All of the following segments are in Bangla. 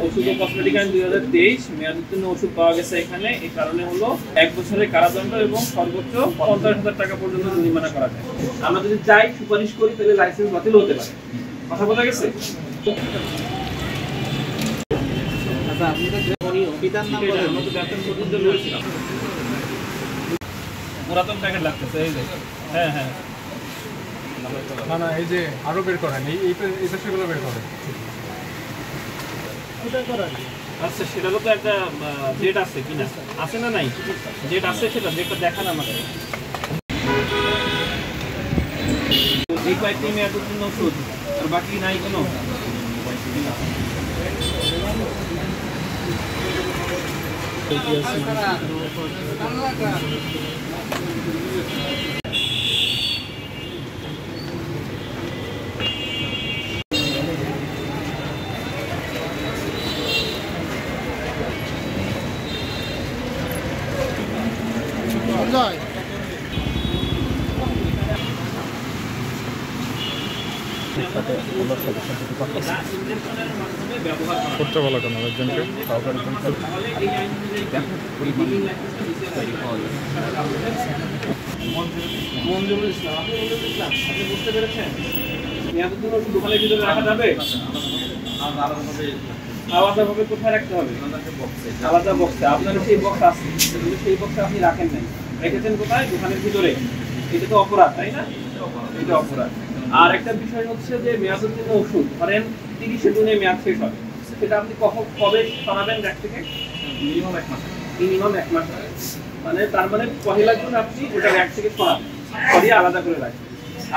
ওষুধ ও কসমেটিক আইন 2023 মেয়াদোত্তীর্ণ ওষুধ পাওয়া গেছে এখানে। এই কারণে হলো 1 বছরের কারাদণ্ড এবং সর্বোচ্চ 50,000 টাকা পর্যন্ত জরিমানা করা যায়। আমরা যদি চাই সুপারিশ করি তাহলে লাইসেন্স বাতিল হতে পারে। কথা বোঝা গেছে? আচ্ছা, আপনি তো পিতার নাম বলেন, আমরা তো ব্যবসা প্রতিনিধি রয়েছিলাম। পুরাতন প্যাকেট লাগতেছে এই যে। হ্যাঁ হ্যাঁ, না না, এই যে আরো বের করেন, এই পেশাগুলো বের করেন। আচ্ছা, সেটারও তো একটা ডেট আছে কিনা, আছে না নাই? ডেট আছে, সেটা ডেটটা দেখান আমাকে। এই কয়েকটি মেয়াদোত্তীর্ণ ওষুধ আর বাকি নাই কোনো? করতে বলা কেন একজনকে? মঞ্জুরুল ইসলাম, আপনি মঞ্জুরুল ইসলাম, আপনি বুঝতে পেরেছেন মেয়াদোত্তীর্ণ ওষুধ দোকানের ভিতরে রাখা যাবে? আলাদাভাবে কোথায় রাখতে হবে? আলাদা বক্সে। আপনার সেই বক্স আছে, কিন্তু সেই বক্সে আপনি রাখেন নাই, রেখেছেন কোথায়? দোকানের ভিতরে। এটা তো অপরাধ, তাই না? এটা অপরাধ। আর একটা বিষয় হচ্ছে যে মেয়াদোত্তীর্ণ ওষুধ ধরেন 30 জুনে মেয়াদ শেষ হবে, সেটা আপনি কবে সরাবেন ব্যাগ থেকে? মিনিমাম 1 মাস। মিনিমাম 1 মাস, মানে তার মানে 1 জুন আপনি ওটা ব্যাগ থেকে সরাবেন, সরিয়ে আলাদা করে রাখবেন।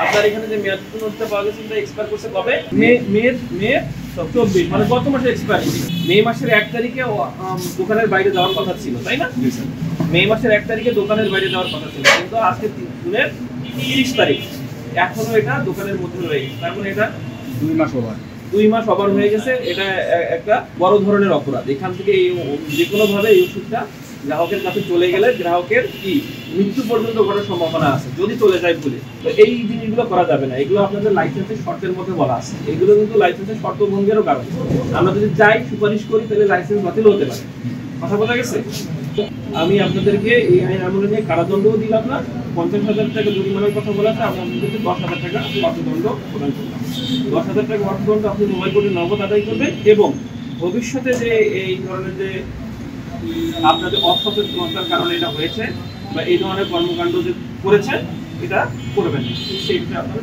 আপনার এখানে যে মেয়াদোত্তীর্ণ ওষুধটা পাওয়া গেছে সেটা এক্সপায়ার করছে কবে? মে 24, মানে গত মাসে এক্সপায়ারি। মে মাসের 1 তারিখে দোকানের বাইরে যাওয়ার কথা ছিল, তাই না? মে মাসের 1 তারিখে দোকানের বাইরে যাওয়ার কথা ছিল, কিন্তু আজকে জুনের 30 তারিখ, এখনো এটা দোকানের মধ্যে রয়ে গেছে। তার মানে এটা 2 মাস ওভার হয়ে গেছে। এটা একটা বড় ধরনের অপরাধ। এখান থেকে যে কোনো ভাবে এই ওষুধটা গ্রাহকের কাছে চলে গেলে গ্রাহকের কি মৃত্যু পর্যন্ত ঘটার সম্ভাবনা আছে যদি চলে যায় ভুলে। তো এই জিনিসগুলো করা যাবে না। এগুলো আপনাদের লাইসেন্সের শর্তের মধ্যে বলা আছে। এগুলো কিন্তু লাইসেন্সের শর্ত ভঙ্গেরও কারণ। আমরা যদি চাই সুপারিশ করি তাহলে লাইসেন্স বাতিল হতে পারে। কথা বোঝা গেছে? আমি আপনাদেরকে এই আইন আমলে নিয়ে কারাদণ্ডও দিলাম না, 50,000 টাকা জরিমানার কথা বলা আছে, আমি আপনাদেরকে 10,000 টাকা অর্থদণ্ড প্রদান করলাম। 10,000 টাকা অর্থদণ্ড আপনি মোবাইল কোর্টে নগদ আদায় করবেন এবং ভবিষ্যতে যে এই ধরনের যে আপনাদের অসচেতনতার কারণে এটা হয়েছে বা এই ধরনের কর্মকাণ্ড যে করেছেন এটা করবেন, সেই বিষয়ে আপনারা